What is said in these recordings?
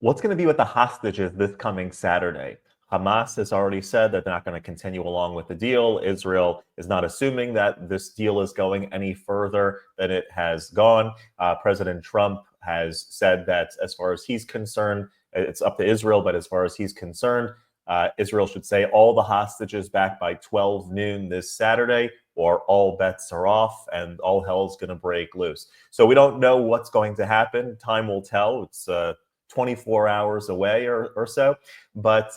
What's going to be with the hostages this coming Saturday? Hamas has already said that they're not going to continue along with the deal. Israel is not assuming that this deal is going any further than it has gone. President Trump has said that as far as he's concerned, it's up to Israel, but as far as he's concerned, Israel should say all the hostages back by 12 noon this Saturday, or all bets are off and all hell's going to break loose. So we don't know what's going to happen. Time will tell. It's 24 hours away or so. But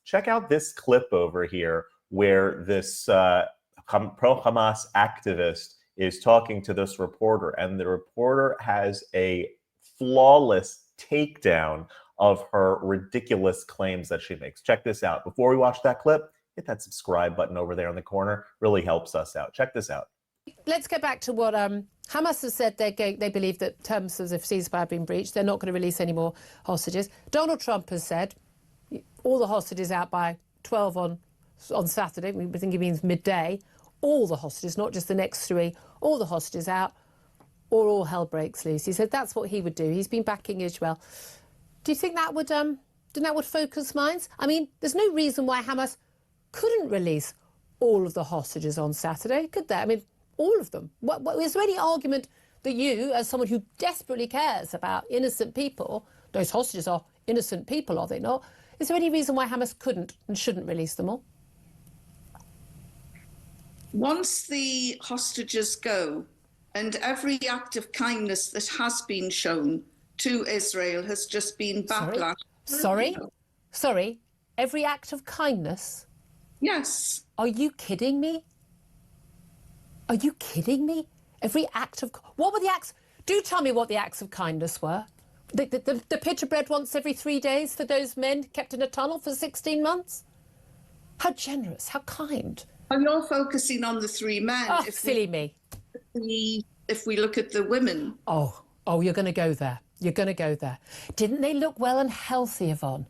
check out this clip over here where this pro-Hamas activist is talking to this reporter, and the reporter has a flawless takedown of her ridiculous claims that she makes. Check this out. Before we watch that clip, hit that subscribe button over there in the corner. Really helps us out. Check this out. Let's go back to what Hamas has said. They believe that terms of the ceasefire have been breached. They're not going to release any more hostages. Donald Trump has said all the hostages out by 12 on Saturday. We think he means midday. All the hostages, not just the next 3, all the hostages out, or all hell breaks loose. He said that's what he would do. He's been backing Israel. Do you think that would focus minds? I mean, there's no reason why Hamas couldn't release all of the hostages on Saturday, could there? I mean, all of them. Is there any argument that you, as someone who desperately cares about innocent people, those hostages are innocent people, are they not? Is there any reason why Hamas couldn't and shouldn't release them all? Once the hostages go, and every act of kindness that has been shown to Israel has just been backlash. Sorry? Every act of kindness? Yes. Are you kidding me? Are you kidding me? Every act of... What were the acts? Do tell me what the acts of kindness were. The pitcher bread once every 3 days for those men kept in a tunnel for 16 months? How generous, how kind. And you're focusing on the 3 men. Oh, silly me. If we look at the women. Oh, you're going to go there. You're going to go there. Didn't they look well and healthy, Yvonne?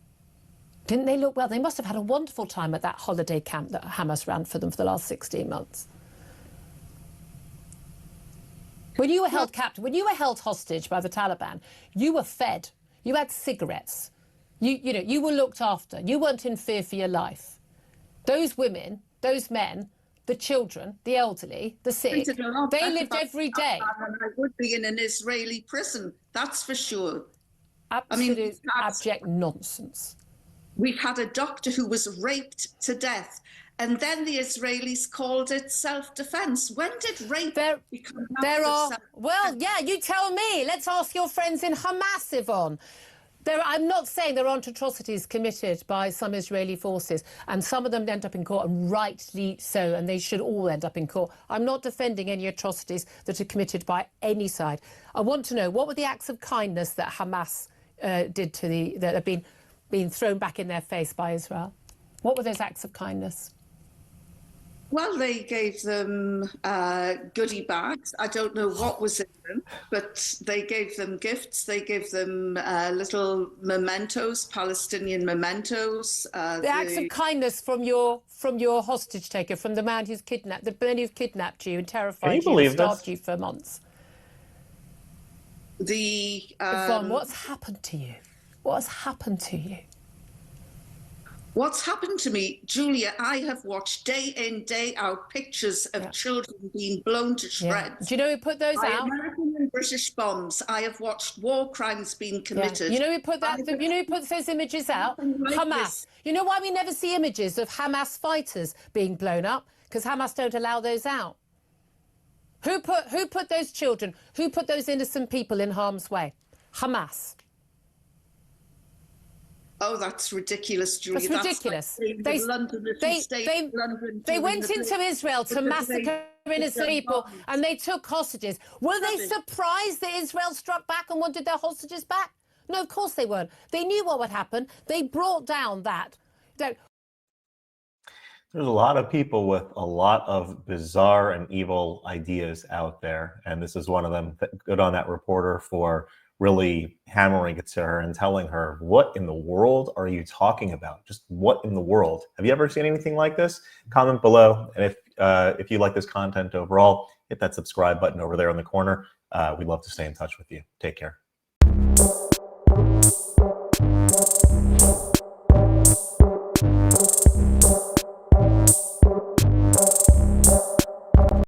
Didn't they look well? They must have had a wonderful time at that holiday camp that Hamas ran for them for the last 16 months. When you were held captive, when you were held hostage by the Taliban, you were fed. You had cigarettes. You were looked after. You weren't in fear for your life. Those women, those men, the children, the elderly, the sick, they lived every day. And I would be in an Israeli prison, that's for sure. Absolute abject nonsense. We've had a doctor who was raped to death, and then the Israelis called it self-defense. When did rape become self-defense? Well, yeah, you tell me. Let's ask your friends in Hamas, Yvonne. I'm not saying there aren't atrocities committed by some Israeli forces, and some of them end up in court, and rightly so, and they should all end up in court. I'm not defending any atrocities that are committed by any side. I want to know, what were the acts of kindness that Hamas did to that have been thrown back in their face by Israel? What were those acts of kindness? Well, they gave them goodie bags. I don't know what was in them, but they gave them gifts. They gave them little mementos, Palestinian mementos. The acts of kindness from your hostage taker, from the man who's kidnapped you and terrified you and starved you for months. Yvonne, what's happened to you? What has happened to you? What's happened to me, Julia, I have watched day in, day out pictures of children being blown to shreds. Do you know who put those out? American and British bombs. I have watched war crimes being committed. You know who put that? You know who puts those images out? Hamas. You know why we never see images of Hamas fighters being blown up? Because Hamas don't allow those out. Who put those children? Who put those innocent people in harm's way? Hamas. Oh, that's ridiculous, Julie. That's ridiculous. They went into Israel to massacre innocent people, and they took hostages. Were they surprised that Israel struck back and wanted their hostages back? No, of course they weren't. They knew what would happen. They brought down that. There's a lot of people with a lot of bizarre and evil ideas out there, and this is one of them. Good on that reporter for really hammering it to her and telling her, what in the world are you talking about? Just what in the world? Have you ever seen anything like this? Comment below. And if you like this content overall, hit that subscribe button over there in the corner. We'd love to stay in touch with you. Take care.